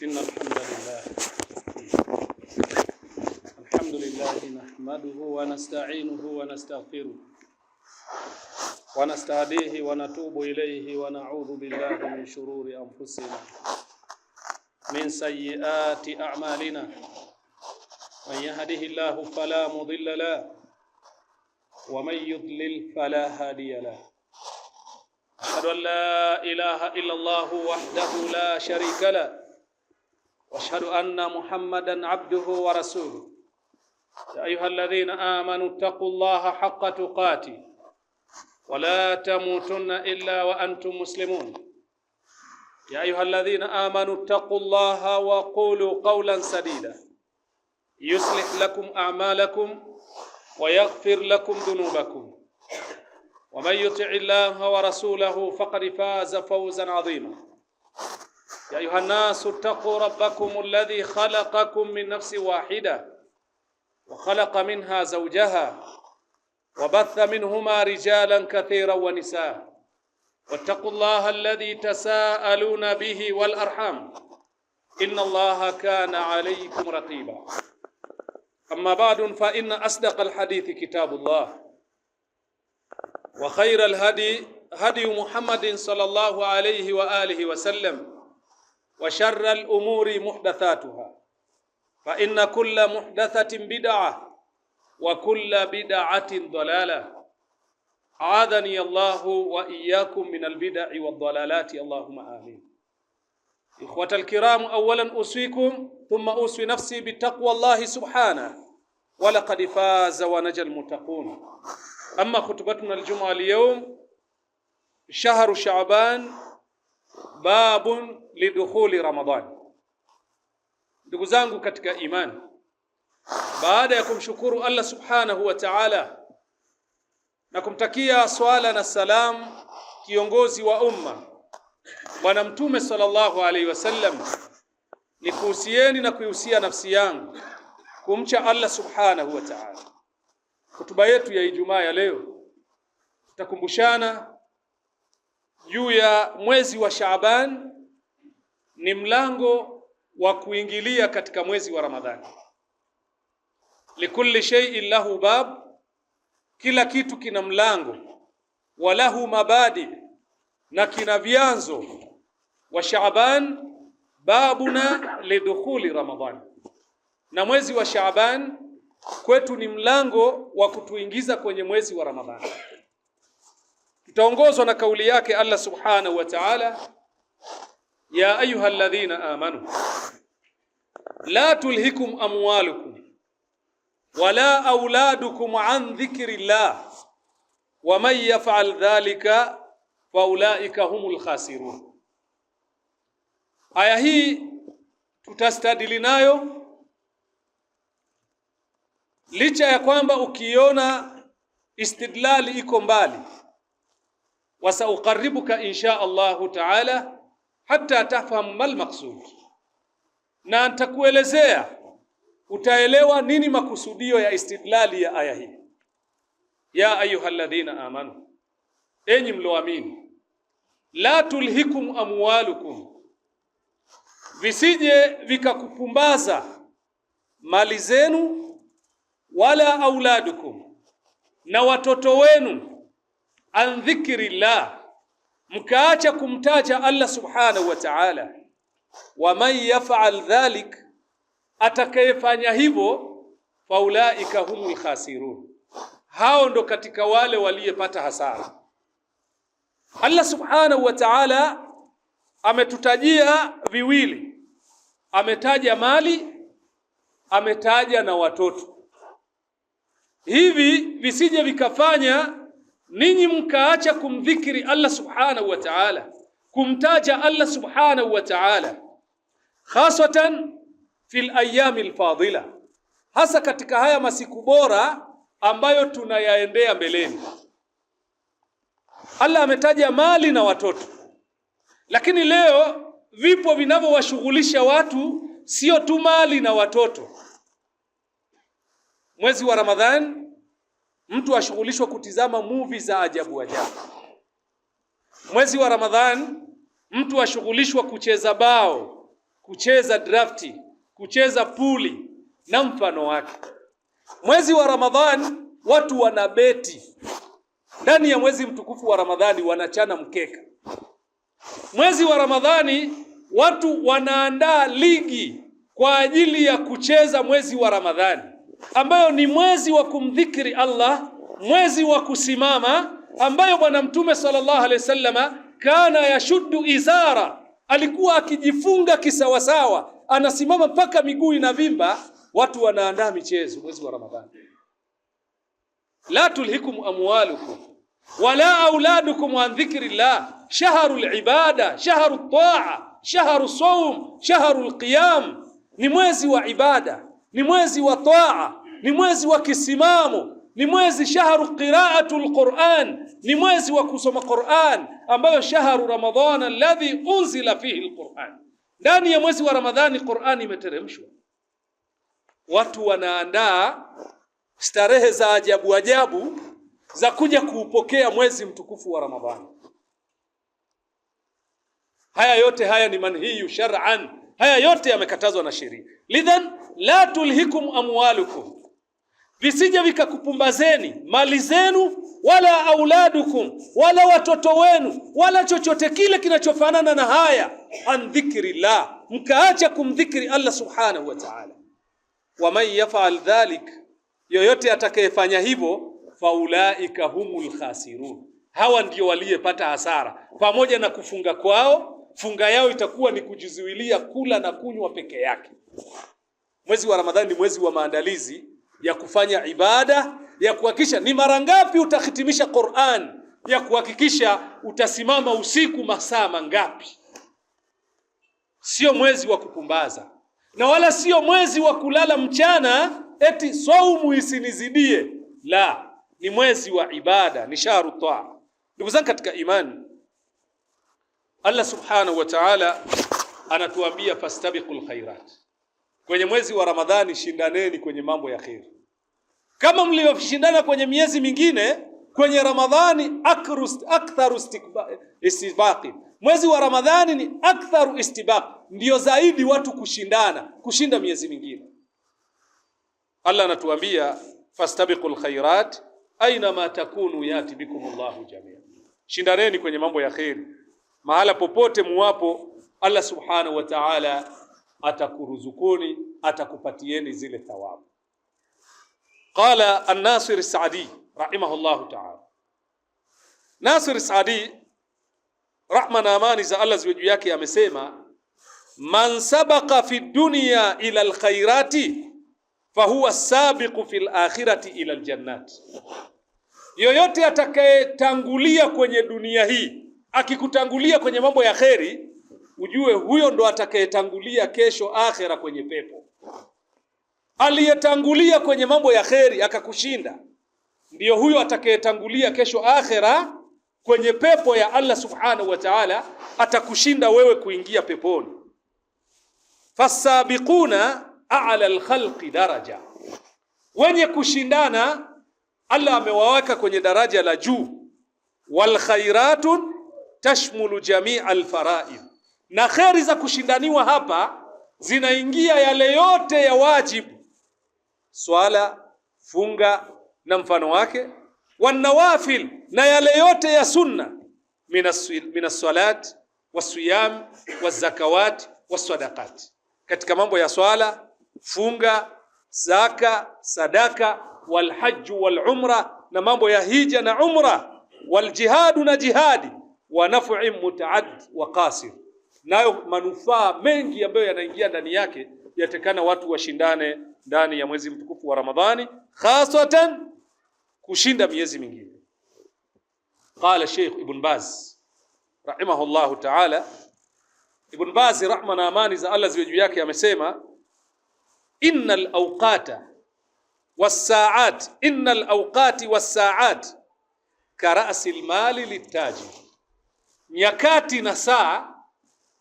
إن الحمد لله نحمده ونستعينه ونستغفره ونستهديه ونتوب إليه ونعوذ بالله من شرور أنفسنا من سيئات أعمالنا من يهده الله فلا مضل له ومن يضلل فلا هادي له أشهد أن لا إله إلا الله وحده لا شريك له وأشهد أن محمدا عبده ورسوله يا أيها الذين آمنوا اتقوا الله حق تقاته ولا تموتن إلا وأنتم مسلمون يا أيها الذين آمنوا اتقوا الله وقولوا قولا سديدا يصلح لكم أعمالكم ويغفر لكم ذنوبكم ومن يطع الله ورسوله فقد فاز فوزا عظيما يا أيها الناس اتقوا ربكم الذي خلقكم من نفس واحدة وخلق منها زوجها وبث منهما رجالا كثيرا ونساء واتقوا الله الذي تساءلون به والأرحام إن الله كان عليكم رقيبا أما بعد فإن أصدق الحديث كتاب الله وخير الهدي هدي محمد صلى الله عليه وآله وسلم وشر الأمور محدثاتها فإن كل محدثة بدعة وكل بدعة ضلالة أعاذني الله وإياكم من البدع والضلالات اللهم آمين. إخوة الكرام، أولا أوصيكم ثم أوصي نفسي بتقوى الله سبحانه ولقد فاز ونجى المتقون. أما خطبتنا الجمعة اليوم شهر شعبان باب لدخول رمضان. Ndugu zangu katika imani, baada ya kumshukuru Allah subhanahu wa ta'ala na kumtakia swala na salam kiongozi wa umma Bwana Mtume sallallahu alaihi wasallam, ni kuhusieni na kuihusia nafsi yangu kumcha Allah subhanahu wa ta'ala. Hotuba yetu ya Ijumaa ya leo tutakumbushana juu ya mwezi wa Shaaban, ni mlango wa kuingilia katika mwezi wa Ramadhani. Likulli shay'in lahu bab, kila kitu kina mlango. Walahu mabadi, na kina vyanzo. Wa Shaaban babuna lidukhuli Ramadhani, na mwezi wa Shaaban kwetu ni mlango wa kutuingiza kwenye mwezi wa Ramadhani. Tutaongozwa na kauli yake Allah subhanahu wa ta'ala, ya ayuha alladhina amanu la tulhikum amwalukum wala auladukum an dhikrillah wa man yaf'al dhalika fa ulaika humul khasirun. Aya hii tutastadili nayo, licha ya kwamba ukiona istidlali iko mbali. Wasauqarribuka insha Allahu ta'ala hatta tafham mal maqsud, na nitakuelezea utaelewa nini makusudio ya istidlali ya aya hii. Ya ayyuhalladhina amanu, enyi mloamini, la tulhikum amwalukum, visije vikakupumbaza mali zenu, wala auladukum, na watoto wenu, an dhikrillah, mkaacha kumtaja Allah subhanahu wa ta'ala. Wa man yaf'al dhalik, atakayefanya hivyo, faulaika humul khasirun, hao ndo katika wale waliyepata hasara. Allah subhanahu wa ta'ala ametutajia viwili, ametaja mali, ametaja na watoto. Hivi visije vikafanya ninyi mkaacha kumdhikiri Allah subhanahu wa ta'ala, kumtaja Allah subhanahu wa ta'ala, khasatan fil ayami alfadila, hasa katika haya masiku bora ambayo tunayaendea mbeleni. Allah ametaja mali na watoto, lakini leo vipo vinavyowashughulisha watu, sio tu mali na watoto. Mwezi wa Ramadhani mtu ashughulishwa kutizama movie za ajabu ajabu. Mwezi wa Ramadhani mtu ashughulishwa kucheza bao, kucheza drafti, kucheza puli na mfano wake. Mwezi wa Ramadhani watu wanabeti. Ndani ya mwezi mtukufu wa Ramadhani wanachana mkeka. Mwezi wa Ramadhani watu wanaandaa ligi kwa ajili ya kucheza mwezi wa Ramadhani, ambayo ni mwezi wa kumdhikiri Allah, mwezi wa kusimama, ambayo Bwana Mtume sallallahu alaihi wasallama kana yashuddu izara, alikuwa akijifunga kisawasawa, anasimama mpaka miguu inavimba. Watu wanaandaa michezo mwezi wa Ramadhani. La tulhikum amwalukum wala auladukum an dhikrillah shahrul ibada shahrut taa shahrus sawm shahrul qiyam. Ni mwezi wa ibada, ni mwezi wa taa, ni mwezi wa kisimamo, ni mwezi shahru qira'atul Qur'an, ni mwezi wa kusoma Qur'an, ambayo shahru Ramadhan alladhi unzila fihi alquran. Ndani ya mwezi wa Ramadhani Qur'an imeteremshwa. Watu wanaandaa starehe za ajabu ajabu za kuja kuupokea mwezi mtukufu wa Ramadhani. Haya yote haya ni manhiyu shar'an, haya yote yamekatazwa na sheria. Lidhan la tulhikum amwalukum, visije vikakupumbazeni mali zenu, wala auladukum, wala watoto wenu, wala chochote kile kinachofanana na haya, an dhikrillah, mkaacha kumdhikiri Allah subhanahu wa ta'ala. Wa man yaf'al dhalik, yoyote atakayefanya hivyo, faulaika humul khasirun, hawa ndio waliyepata hasara. Pamoja na kufunga kwao, funga yao itakuwa ni kujizuilia kula na kunywa peke yake. Mwezi wa Ramadhani ni mwezi wa maandalizi ya kufanya ibada, ya kuhakikisha ni mara ngapi utahitimisha Qur'an, ya kuhakikisha utasimama usiku masaa mangapi. Sio mwezi wa kupumbaza, na wala sio mwezi wa kulala mchana eti saumu isinizidie. La, ni mwezi wa ibada, ni shahru taa. Ndugu zangu katika imani, Allah subhanahu wa ta'ala anatuambia fastabiqul khairat. Kwenye mwezi wa Ramadhani shindaneni kwenye mambo ya kheri, kama mlivyoshindana kwenye miezi mingine. Kwenye Ramadhani aktharu istibaqi, mwezi wa Ramadhani ni aktharu istibaq, ndio zaidi watu kushindana, kushinda miezi mingine. Allah anatuambia fastabiqul khairat aina ma takunu yati bikumullahu jamia, shindaneni kwenye mambo ya kheri mahala popote muwapo. Allah subhanahu wa ta'ala atakuruzukuni, atakupatieni zile thawabu. Qala an-Nasir as-Sa'di rahimahullahu ta'ala, Nasir as-Sa'di rahma na amani za Allah ziwe juu yake amesema, man sabaqa fi dunya ila al-khairati fahuwa sabiqu fil akhirati ila al-jannat. Yoyote atakayetangulia kwenye dunia hii, akikutangulia kwenye mambo ya kheri, ujue huyo ndo atakayetangulia kesho akhera kwenye pepo. Aliyetangulia kwenye mambo ya kheri akakushinda, ndiyo huyo atakayetangulia kesho akhera kwenye pepo ya Allah subhanahu wa ta'ala, atakushinda wewe kuingia peponi. Fasabiquna a'la al-khalqi daraja, wenye kushindana Allah amewaweka kwenye daraja la juu. Wal khairatun tashmulu jami'a al-fara'id, na kheri za kushindaniwa hapa zinaingia yale yote ya wajibu, swala, funga na mfano wake, wan nawafil, na yale yote ya sunna, minas salat wasiyam wazakawat wasadaqat, katika mambo ya swala, funga, zaka, sadaka, wal hajj wal umra, na mambo ya hija na umra, wal jihadu na jihadi, wa naf'i mutaad wa qasir, nayo manufaa mengi ambayo yanaingia ndani yake. Yatekana watu washindane ndani ya mwezi mtukufu wa Ramadhani, hasatan kushinda miezi mingine. Qala Sheikh Ibn Baz rahimahullahu ta'ala, Ibn Baz rahma na amani za Allah ziwe juu yake amesema, innal awqata was-sa'at, innal awqati was-sa'at ka ra'sil mali litajir, nyakati na saa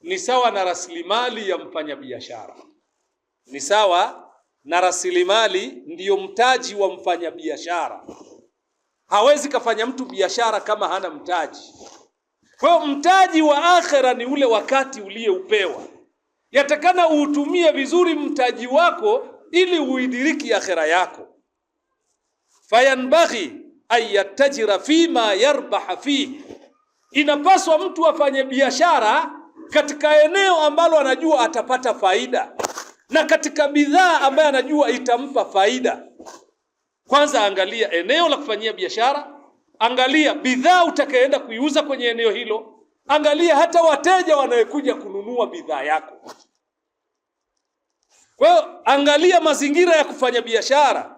ni sawa na rasilimali ya mfanyabiashara, ni sawa na rasilimali ndiyo mtaji wa mfanyabiashara. Hawezi kafanya mtu biashara kama hana mtaji. Kwa hiyo mtaji wa akhera ni ule wakati uliyeupewa. Yatakana uutumie vizuri mtaji wako ili uidiriki akhera yako. Fayanbaghi ayatajira fima yarbaha fihi, inapaswa mtu afanye biashara katika eneo ambalo anajua atapata faida, na katika bidhaa ambayo anajua itampa faida. Kwanza angalia eneo la kufanyia biashara, angalia bidhaa utakayoenda kuiuza kwenye eneo hilo, angalia hata wateja wanaokuja kununua bidhaa yako. Kwa hiyo angalia mazingira ya kufanya biashara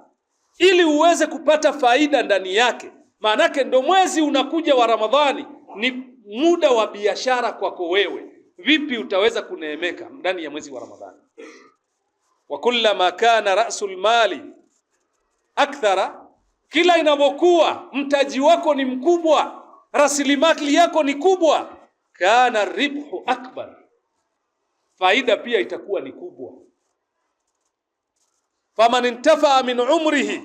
ili uweze kupata faida ndani yake. Maanake ndo mwezi unakuja wa Ramadhani, ni muda wa biashara kwako wewe. Vipi utaweza kuneemeka ndani ya mwezi wa Ramadhani? Wa kullama kana ra'sul mali akthara, kila inapokuwa mtaji wako ni mkubwa, rasilimali yako ni kubwa, kana ribhu akbar, faida pia itakuwa ni kubwa. Faman intafa min umrihi,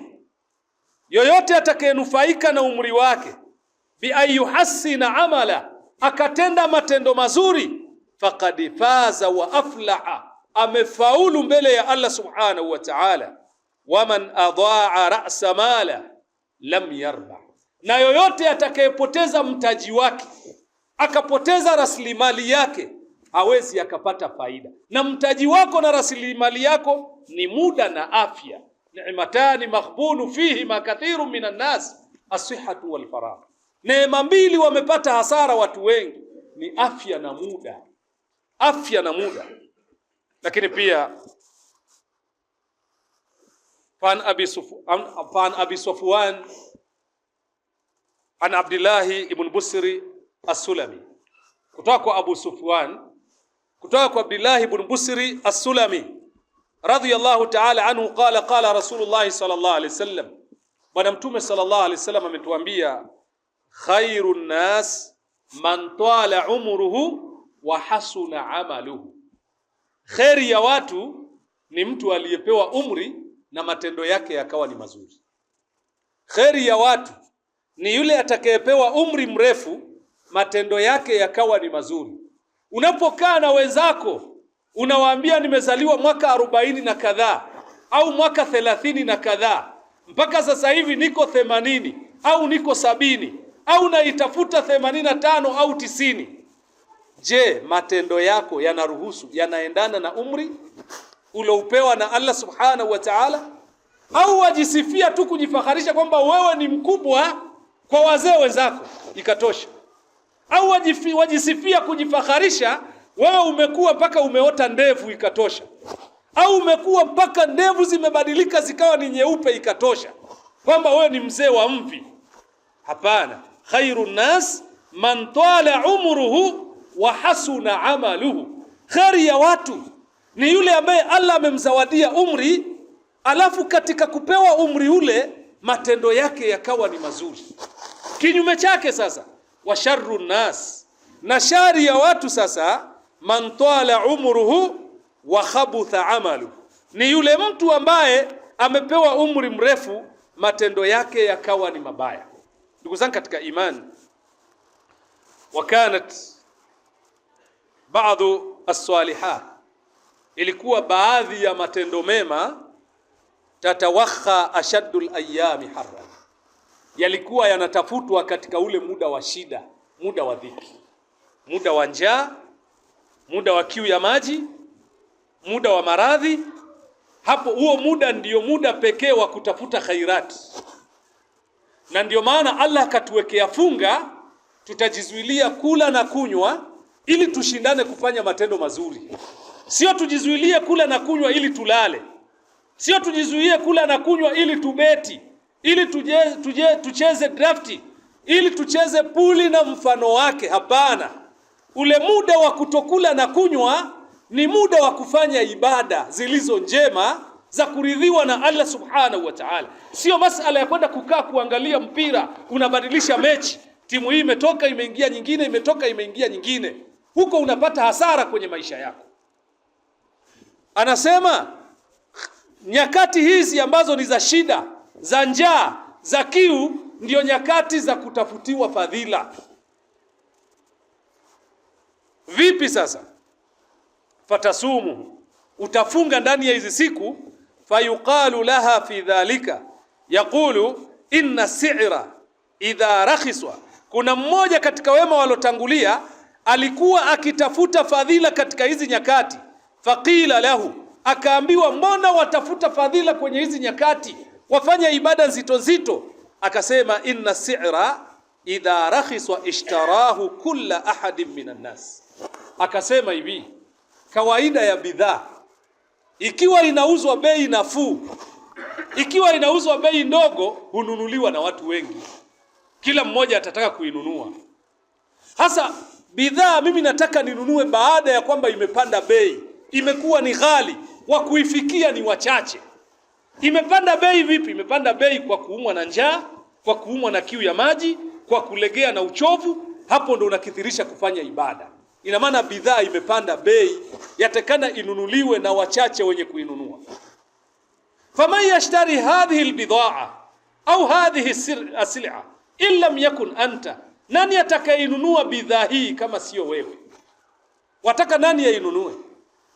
yoyote atakayenufaika na umri wake, bi ayuhassina amala, akatenda matendo mazuri, faqad faza wa aflaha, amefaulu mbele ya Allah subhanahu wa ta'ala. Waman adaa ra'sa mala lam yarba, na yoyote atakayepoteza mtaji wake, akapoteza rasilimali yake, hawezi akapata faida. Na mtaji wako na rasilimali yako ni muda na afya. Ni'matani maghbunu fihi ma kathiru minan nas, as-sihhatu wal faragh. Neema mbili wamepata hasara watu wengi, ni afya na muda. Afya na muda. Lakini pia fan Abi Sufwan an Abdullah ibn Busri as-Sulami, kutoka kwa Abu Sufwan, kutoka kwa Abdullah ibn Busri as-Sulami radhiyallahu ta'ala anhu, qala qala Rasulullah sallallahu alayhi wasallam, bwana mtume sallallahu alayhi wasallam ametuambia, khairun nas man tala umruhu wa hasuna amaluhu, khairi ya watu ni mtu aliyepewa umri na matendo yake yakawa ni mazuri. Khairi ya watu ni yule atakayepewa umri mrefu, matendo yake yakawa ni mazuri. Unapokaa na wenzako unawaambia nimezaliwa mwaka 40 na kadhaa au mwaka 30 na kadhaa, mpaka sasa hivi niko 80 au niko 70 au naitafuta 85 au 90. Je, matendo yako yanaruhusu, yanaendana na umri uloupewa na Allah subhanahu wa ta'ala? Au wajisifia tu kujifakharisha kwamba wewe ni mkubwa kwa wazee wenzako ikatosha? Au wajisifia kujifakharisha wewe umekuwa mpaka umeota ndevu ikatosha? Au umekuwa mpaka ndevu zimebadilika zikawa ni nyeupe ikatosha, kwamba wewe ni mzee wa mvi? Hapana. Khairun nas man tala umruhu wa hasuna amaluhu, khairi ya watu ni yule ambaye Allah amemzawadia umri, alafu katika kupewa umri ule matendo yake yakawa ni mazuri. Kinyume chake sasa, wa sharrun nas, na shari ya watu sasa, man tala umruhu wa khabutha amalu, ni yule mtu ambaye amepewa umri mrefu matendo yake yakawa ni mabaya. Ndugu zangu katika imani, wakanat baadhi as-salihat, ilikuwa baadhi ya matendo mema, tatawakha ashaddul ayami harra, yalikuwa yanatafutwa katika ule muda wa shida, muda wa dhiki, muda wa njaa, muda wa kiu ya maji, muda wa maradhi. Hapo huo muda ndiyo muda pekee wa kutafuta khairati. Na ndiyo maana Allah akatuwekea funga, tutajizuilia kula na kunywa ili tushindane kufanya matendo mazuri. Sio tujizuilie kula na kunywa ili tulale. Sio tujizuilie kula na kunywa ili tubeti, ili tucheze drafti, ili tucheze puli na mfano wake. Hapana. Ule muda wa kutokula na kunywa ni muda wa kufanya ibada zilizo njema za kuridhiwa na Allah subhanahu wa ta'ala. Sio masala ya kwenda kukaa kuangalia mpira, unabadilisha mechi, timu hii imetoka imeingia nyingine, imetoka imeingia nyingine. Huko unapata hasara kwenye maisha yako. Anasema nyakati hizi ambazo ni za shida, za njaa, za kiu, ndio nyakati za kutafutiwa fadhila. Vipi sasa? fatasumu, utafunga ndani ya hizi siku. Fayuqalu laha fi dhalika, yaqulu inna si'ra idha rakhiswa. Kuna mmoja katika wema walotangulia alikuwa akitafuta fadhila katika hizi nyakati. Faqila lahu, akaambiwa mbona watafuta fadhila kwenye hizi nyakati, wafanya ibada nzito nzito? Akasema inna si'ra idha rakhiswa ishtarahu kulla ahadin minan nas. Akasema hivi, kawaida ya bidhaa ikiwa inauzwa bei nafuu, ikiwa inauzwa bei ndogo, hununuliwa na watu wengi, kila mmoja atataka kuinunua. Hasa bidhaa mimi nataka ninunue baada ya kwamba imepanda bei, imekuwa ni ghali, wa kuifikia ni wachache. Imepanda bei vipi? Imepanda bei kwa kuumwa na njaa, kwa kuumwa na kiu ya maji, kwa kulegea na uchovu. Hapo ndo unakithirisha kufanya ibada. Ina maana bidhaa imepanda bei, yatakana inunuliwe na wachache wenye kuinunua. Faman yashtari hadhihi albidaa au hadhihi as-sil'a illam yakun anta, nani atakayeinunua bidhaa hii kama sio wewe? Wataka nani yainunue?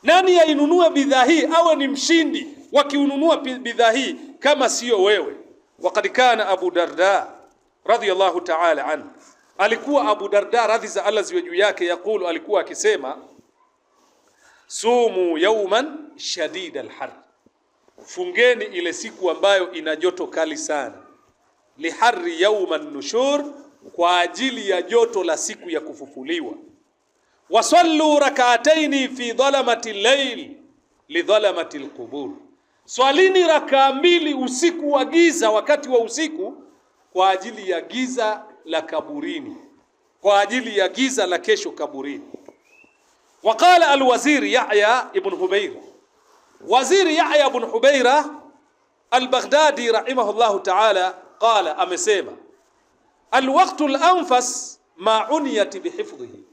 Nani yainunue bidhaa hii awe ni mshindi wakiununua bidhaa hii kama sio wewe? Waqad kana Abu Darda radhiyallahu ta'ala anhu, alikuwa Abu Darda radhi za Allah ziwe juu yake, yakulu, alikuwa akisema sumu yawman shadid al-har, fungeni ile siku ambayo ina joto kali sana. Liharri yawman nushur, kwa ajili ya joto la siku ya kufufuliwa. Wasallu rak'ataini fi dhalamati al-layl li dhalamati al-qubur, swalini rakaa mbili usiku wa giza, wakati wa usiku, kwa ajili ya giza la kaburini, kwa ajili ya giza la kesho kaburini. Waqala al-wazir Yahya ibn Hubayra, waziri Yahya ibn Hubayra al-Baghdadi rahimahullahu ta'ala, qala, amesema al-waqtu al-anfas ma uniyat bihifdhihi,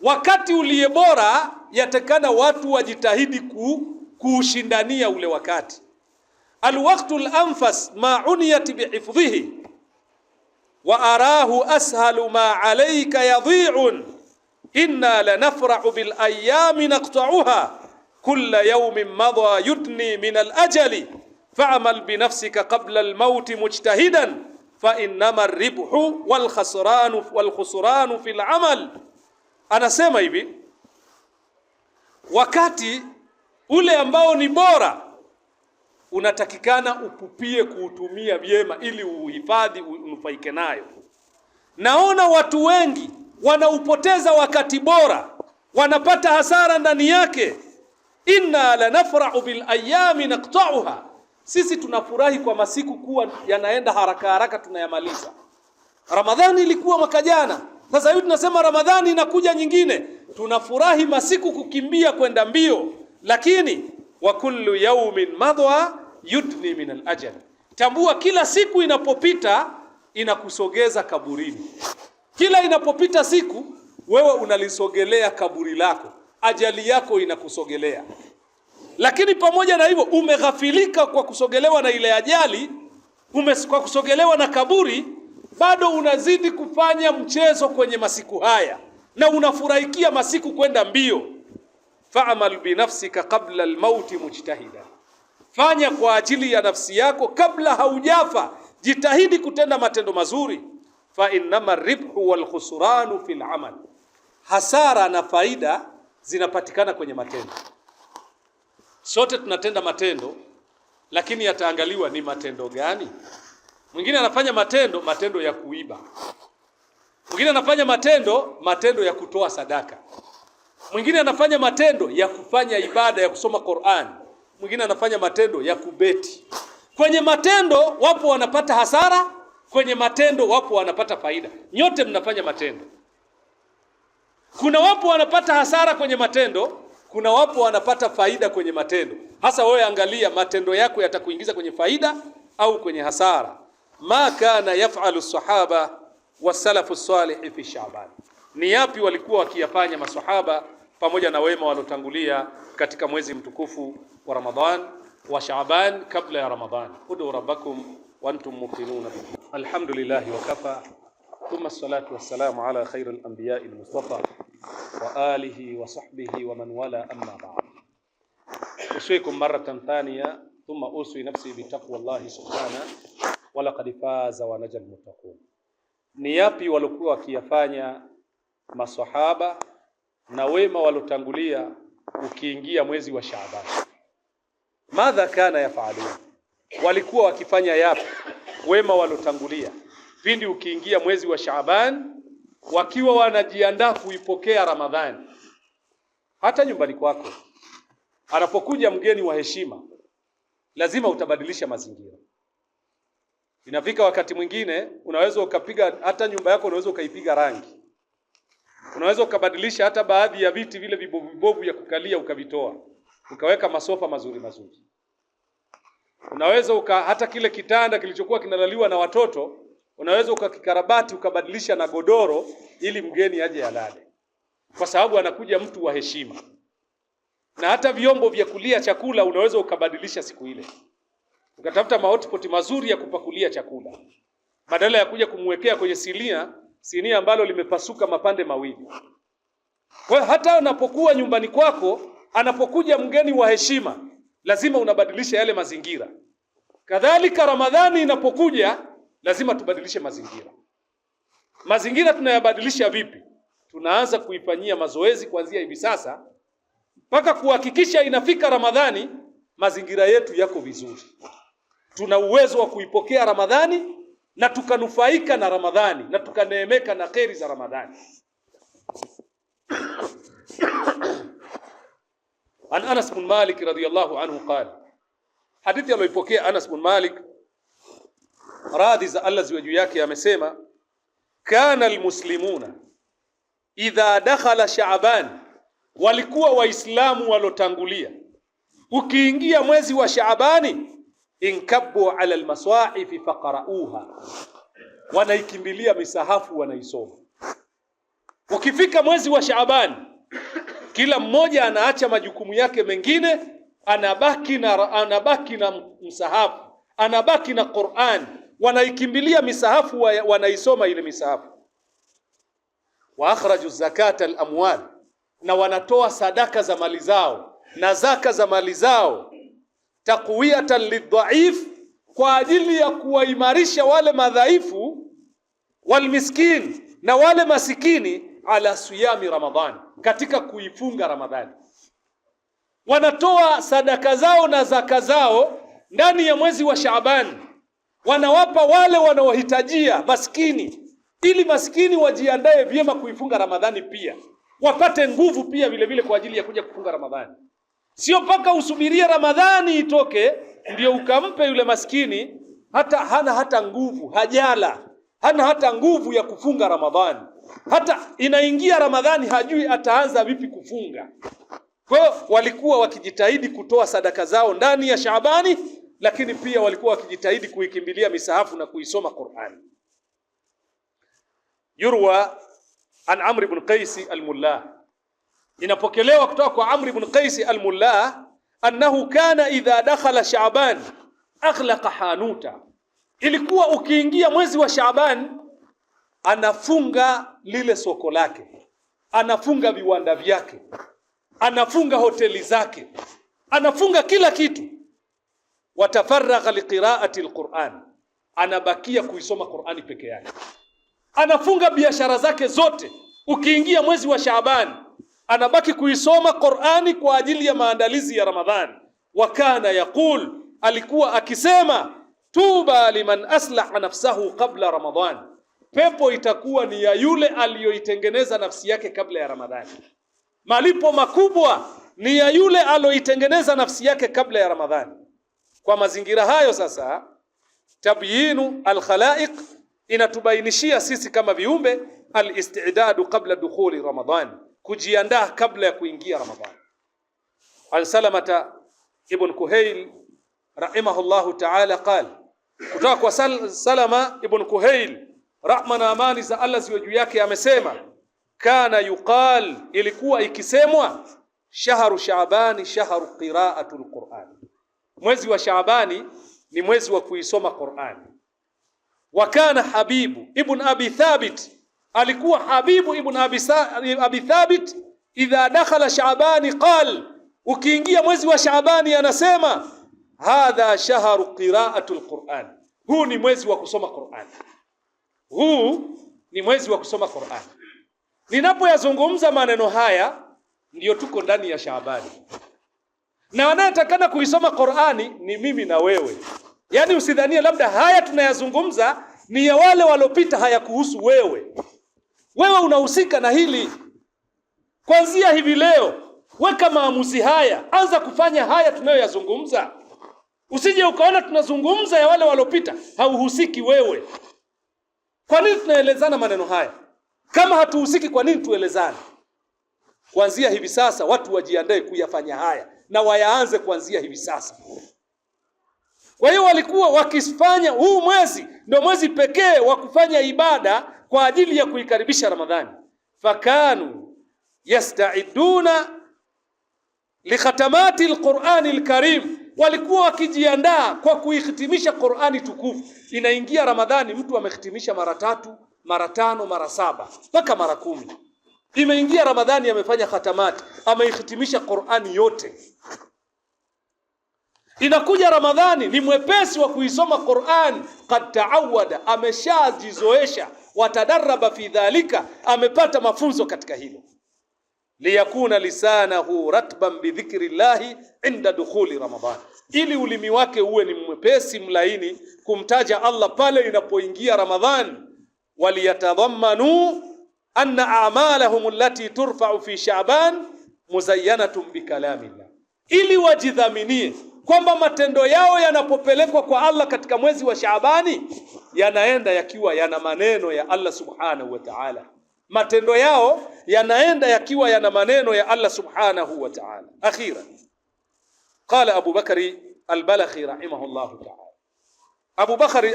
wakati uliye bora yatakana watu wajitahidi kuushindania ule wakati. Al-waqtu al-anfas ma uniyat bihifdhihi wa arahu ashalu ma alayka yadhi'un inna lanafrahu bil ayami naqta'uha kulla yawmin madha yudni min al-ajali fa'amal bi nafsika qabla al-maut mujtahidan fa innama ar-ribhu wal khusranu fil amal. Anasema hivi, wakati ule ambao ni bora unatakikana upupie kuutumia vyema ili uhifadhi, unufaike nayo. Naona watu wengi wanaupoteza wakati bora, wanapata hasara ndani yake. Inna lanafrahu bil ayami naqta'uha, sisi tunafurahi kwa masiku kuwa yanaenda haraka haraka tunayamaliza. Ramadhani ilikuwa mwaka jana, sasa hivi tunasema Ramadhani inakuja nyingine, tunafurahi masiku kukimbia kwenda mbio. Lakini wa kullu yawmin madha yudni min al-ajal, tambua kila siku inapopita inakusogeza kaburini. Kila inapopita siku wewe unalisogelea kaburi lako, ajali yako inakusogelea. Lakini pamoja na hivyo umeghafilika kwa kusogelewa na ile ajali, kwa kusogelewa na kaburi, bado unazidi kufanya mchezo kwenye masiku haya na unafurahikia masiku kwenda mbio. Fa'amal bi nafsika qabla al-maut mujtahida, fanya kwa ajili ya nafsi yako kabla haujafa, jitahidi kutenda matendo mazuri. Fa innama ribhu wal khusranu fil amal, hasara na faida zinapatikana kwenye matendo. Sote tunatenda matendo, lakini yataangaliwa ni matendo gani. Mwingine anafanya matendo ya kuiba, mwingine anafanya matendo ya kutoa sadaka, mwingine anafanya matendo ya kufanya ibada ya kusoma Qur'an, mwingine anafanya matendo ya kubeti. Kwenye matendo wapo wanapata hasara, kwenye matendo wapo wanapata faida. Nyote mnafanya matendo. Kuna wapo wanapata hasara kwenye matendo, kuna wapo wanapata faida kwenye matendo. Hasa wewe angalia matendo yako yatakuingiza kwenye faida au kwenye hasara. Ma kana yaf'alu sahaba wasalafu salih fi Sha'ban, ni yapi walikuwa wakiyafanya maswahaba pamoja na wema walotangulia katika mwezi mtukufu wa Ramadhan wa Sha'ban kabla ya Ramadhan. Udu rabbakum wa antum muqinuna bihi. Alhamdulillah wa kafa, thumma salatu wassalamu ala khairil anbiya'i al-mustafa وآله وصحبه ومن ولا أما بعد. أوصيكم مرة ثانية ثم أوصي نفسي بتقوى الله سبحانه ولقد فاز ونجا المتقون. Ni yapi walikuwa wakiyafanya maswahaba na wema walotangulia ukiingia mwezi wa Shaaban? Madha kana yafalun, walikuwa wakifanya yapi wema walotangulia pindi ukiingia mwezi wa Shaaban, wakiwa wanajiandaa kuipokea Ramadhani? Hata nyumbani kwako anapokuja mgeni wa heshima, lazima utabadilisha mazingira. Inafika wakati mwingine unaweza ukapiga hata nyumba yako, unaweza ukaipiga rangi, unaweza ukabadilisha hata baadhi ya viti vile vibovu ya kukalia ukavitoa, ukaweka masofa mazuri mazuri. Unaweza hata kile kitanda kilichokuwa kinalaliwa na watoto, unaweza ukakikarabati ukabadilisha na godoro ili mgeni aje alale, kwa sababu anakuja mtu wa heshima. Na hata vyombo vya kulia chakula unaweza ukabadilisha siku ile, ukatafuta mahotpot mazuri ya kupakulia chakula, badala ya kuja kumwekea kwenye sinia ambalo limepasuka mapande mawili. Kwa hata unapokuwa nyumbani kwako, anapokuja mgeni wa heshima, lazima unabadilisha yale mazingira. Kadhalika Ramadhani inapokuja, lazima tubadilishe mazingira. Mazingira tunayabadilisha vipi? Tunaanza kuifanyia mazoezi kuanzia hivi sasa mpaka kuhakikisha inafika Ramadhani mazingira yetu yako vizuri. Tuna uwezo wa kuipokea Ramadhani na tukanufaika na Ramadhani na tukaneemeka na kheri za Ramadhani. An Anas bin Malik radhiyallahu anhu qala, hadithi aliyopokea Anas bin Malik radhi za Allah ziwe juu yake, amesema kana almuslimuna idha dakhala Shaaban, walikuwa waislamu walotangulia ukiingia mwezi wa Shaabani, inkabbu ala almaswahifi faqra'uha, wanaikimbilia misahafu wanaisoma. Ukifika mwezi wa Shaabani, kila mmoja anaacha majukumu yake mengine, anabaki na msahafu, anabaki na Qur'an, wanaikimbilia misahafu wanaisoma ile misahafu. Wa akhraju zakata al-amwal, na wanatoa sadaka za mali zao na zaka za mali zao, taqwiyatan lidhaif, kwa ajili ya kuwaimarisha wale madhaifu, walmiskin, na wale masikini, ala siyami Ramadhan, katika kuifunga Ramadhani. Wanatoa sadaka zao na zaka zao ndani ya mwezi wa Shaaban, wanawapa wale wanaohitajia maskini, ili maskini wajiandae vyema kuifunga Ramadhani, pia wapate nguvu pia vile vile kwa ajili ya kuja kufunga Ramadhani. Sio mpaka usubirie Ramadhani itoke ndio ukampe yule maskini, hana hata nguvu, hajala, hana hata nguvu ya kufunga Ramadhani. Hata inaingia Ramadhani hajui ataanza vipi kufunga. Kwa hiyo walikuwa wakijitahidi kutoa sadaka zao ndani ya Shaabani, lakini pia walikuwa wakijitahidi kuikimbilia misahafu na kuisoma Qur'ani. Yurwa an Amr ibn Qais al-Mullah, inapokelewa kutoka kwa Amr ibn Qais al-Mullah annahu kana idha dakhala Shaaban aghlaqa hanuta, ilikuwa ukiingia mwezi wa Shaaban anafunga lile soko lake, anafunga viwanda vyake, anafunga hoteli zake, anafunga kila kitu. Watafaragha liqiraati alquran, anabakia kuisoma Qur'ani peke yake. Anafunga biashara zake zote, ukiingia mwezi wa Shaaban anabaki kuisoma Qur'ani kwa ajili ya maandalizi ya Ramadhani. Wakana yaqul, alikuwa akisema, tuba liman aslaha nafsahu qabla Ramadhan, pepo itakuwa ni ya yule aliyoitengeneza nafsi yake kabla ya Ramadhani. Malipo makubwa ni ya yule aliyoitengeneza nafsi yake kabla ya Ramadhani. Kwa mazingira hayo sasa, tabyinu alkhalaiq inatubainishia sisi kama viumbe alistidadu qabla dukhuli Ramadhan, kujiandaa kabla ya kuingia Ramadhani. Al-Salamata ibn Kuhail rahimahullahu ta'ala qala, kutoka kwa Salama ibn Kuhail, rahma na amani za Allah ziwe juu yake, amesema kana yuqal, ilikuwa ikisemwa, shahru Shaabani shahru qira'atul Qur'an, mwezi wa Shaabani ni mwezi wa kuisoma Qur'ani. Wa kana Habibu ibn Abi Thabit alikuwa Habibu ibn Abi Thabit, idha dakhala Shaabani qal, ukiingia mwezi wa Shaabani anasema hadha shahru qira'atul Qur'an, huu ni mwezi wa kusoma Qur'an, huu ni mwezi wa kusoma Qur'an. Ninapoyazungumza maneno haya ndio tuko ndani ya Shaabani, na wanayetakana kuisoma Qur'ani ni mimi na wewe. Yani usidhanie labda haya tunayazungumza ni ya wale walopita, hayakuhusu wewe. Wewe unahusika na hili. Kuanzia hivi leo weka maamuzi haya, anza kufanya haya tunayoyazungumza. Usije ukaona tunazungumza ya wale walopita, hauhusiki wewe. Kwa nini tunaelezana maneno haya? Kama hatuhusiki, kwa nini tuelezane? Kuanzia hivi sasa watu wajiandae kuyafanya haya, na wayaanze kuanzia hivi sasa. Kwa hiyo walikuwa wakifanya, huu mwezi ndio mwezi pekee wa kufanya ibada kwa ajili ya kuikaribisha Ramadhani. Fakanu yasta'iduna likhatamati alqur'ani alkarim, walikuwa wakijiandaa kwa kuihitimisha Qur'ani tukufu. Inaingia Ramadhani, mtu amehitimisha mara 3, mara 5, mara 7 mpaka mara 10. Imeingia Ramadhani, amefanya khatamati, ameihitimisha Qur'ani yote. Inakuja Ramadhani, ni mwepesi wa kuisoma Qur'an, qad taawada, ameshajizoesha, watadarraba fi dhalika, amepata mafunzo katika hilo. Liyakuna lisanahu ratban bidhikrillahi inda dukhuli Ramadhan, ili ulimi wake uwe ni mwepesi mlaini kumtaja Allah pale inapoingia Ramadhan. Waliyatadhammanu anna a'malahum allati turfa'u fi Sha'ban muzayyanatun bikalamillah, ili wajidhaminie kwamba matendo yao yanapopelekwa kwa Allah katika mwezi wa Shaabani yanaenda yakiwa yana maneno ya Allah subhanahu wa ta'ala. Matendo yao yanaenda yakiwa yana maneno ya Allah subhanahu wa ta'ala. Akhira qala Abu Bakari al-Balakhi rahimahullah ta'ala,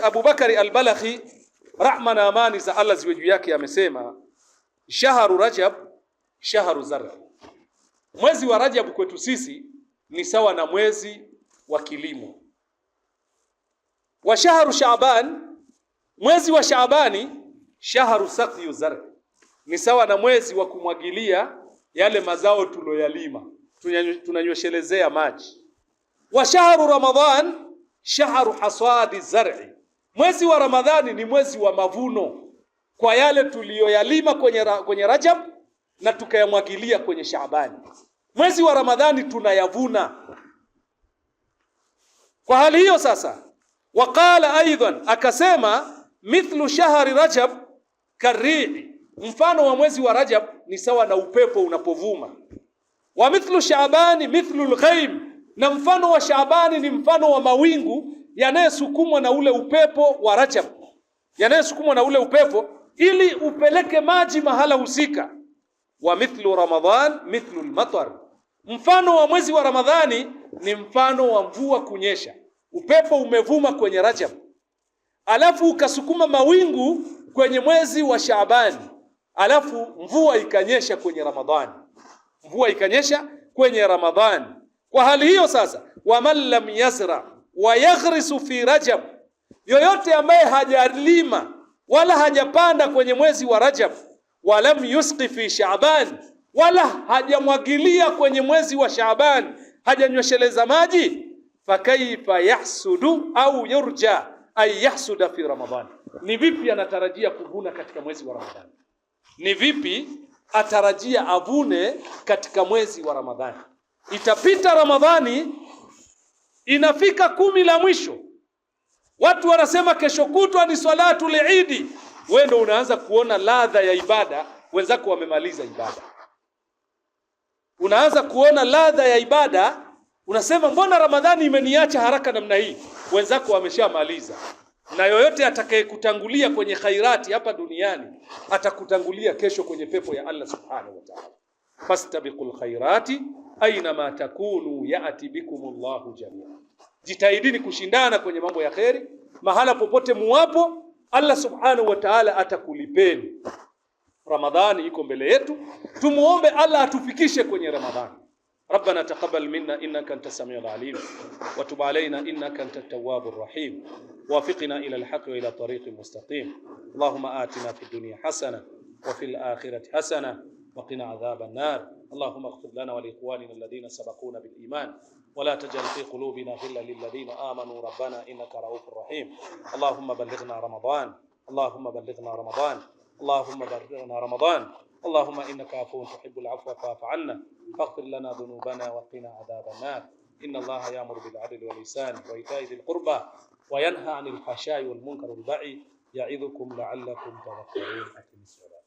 Abu Bakari al-Balakhi rahma na amani za Allah ziwe juu yake amesema, shahru Rajab shahru zar, mwezi wa Rajab kwetu sisi ni sawa na mwezi wa kilimo. Wa shahru Shaaban, mwezi wa Shaabani, shahru saqyu zar, ni sawa na mwezi wa kumwagilia yale mazao tuloyalima, tunanyoshelezea maji. Wa shahru Ramadhan shahru hasadi zar'i, mwezi wa Ramadhani ni mwezi wa mavuno kwa yale tuliyoyalima kwenye Rajab na tukayamwagilia kwenye Shaabani. Mwezi wa Ramadhani tunayavuna. Kwa hali hiyo sasa, waqala aidan, akasema mithlu shahri Rajab karri'i, mfano wa mwezi wa Rajab ni sawa na upepo unapovuma. Wa mithlu Shaabani mithlu al-ghaim, na mfano wa Shaabani ni mfano wa mawingu yanayesukumwa na ule upepo wa Rajab, yanayesukumwa na ule upepo ili upeleke maji mahala husika. Wa mithlu Ramadhan mithlu al-matar, mfano wa mwezi wa Ramadhani ni mfano wa mvua kunyesha. Upepo umevuma kwenye Rajab, alafu ukasukuma mawingu kwenye mwezi wa Shaabani, alafu mvua ikanyesha kwenye Ramadhani, mvua ikanyesha kwenye Ramadhani. Kwa hali hiyo sasa, wa man lam yazra wa yaghrisu fi Rajab, yoyote ambaye hajalima wala hajapanda kwenye mwezi wa Rajab, wa lam yusqi fi Shaaban, wala hajamwagilia kwenye mwezi wa Shaaban, hajanyosheleza maji, fakaifa yahsudu au yurja ay yahsuda fi Ramadhan, ni vipi anatarajia kuvuna katika mwezi wa Ramadhani? Ni vipi atarajia avune katika mwezi wa Ramadhani? Itapita Ramadhani, inafika 10 la mwisho, watu wanasema kesho kutwa ni salatu al-Eid, wewe ndio unaanza kuona ladha ya ibada, wenzako wamemaliza ibada. Unaanza kuona ladha ya ibada, unasema mbona Ramadhani imeniacha haraka namna hii, wenzako wameshamaliza. Na yoyote atakayekutangulia kwenye khairati hapa duniani atakutangulia kesho kwenye pepo ya Allah subhanahu wa ta'ala. Fastabiqul khairati aina ma takunu ya'ti bikumullahu jami'a, jitahidini kushindana kwenye mambo ya kheri, mahala popote muwapo Allah subhanahu wa ta'ala atakulipeni. Ramadhani iko mbele yetu, tumuombe Allah atufikishe kwenye Ramadhani. ربنا تقبل منا إنك أنت السميع العليم وتب علينا إنك أنت التواب الرحيم ووفقنا إلى الحق وإلى طريق مستقيم. اللهم آتنا في الدنيا حسنة وفي الآخرة حسنة وقنا عذاب النار. اللهم اغفر لنا ولإخواننا الذين سبقونا بالإيمان ولا تجعل في قلوبنا غلا للذين آمنوا ربنا إنك رؤوف رحيم. اللهم بلغنا رمضان، اللهم بلغنا رمضان، اللهم بلغنا رمضان. اللهم إنك عفو تحب العفو فاعف عنا، فاغفر لنا ذنوبنا وقنا عذاب النار. إن الله يأمر بالعدل والإحسان وإيتاء ذي القربى وينهى عن الفحشاء والمنكر والبغي يعظكم لعلكم تذكرون.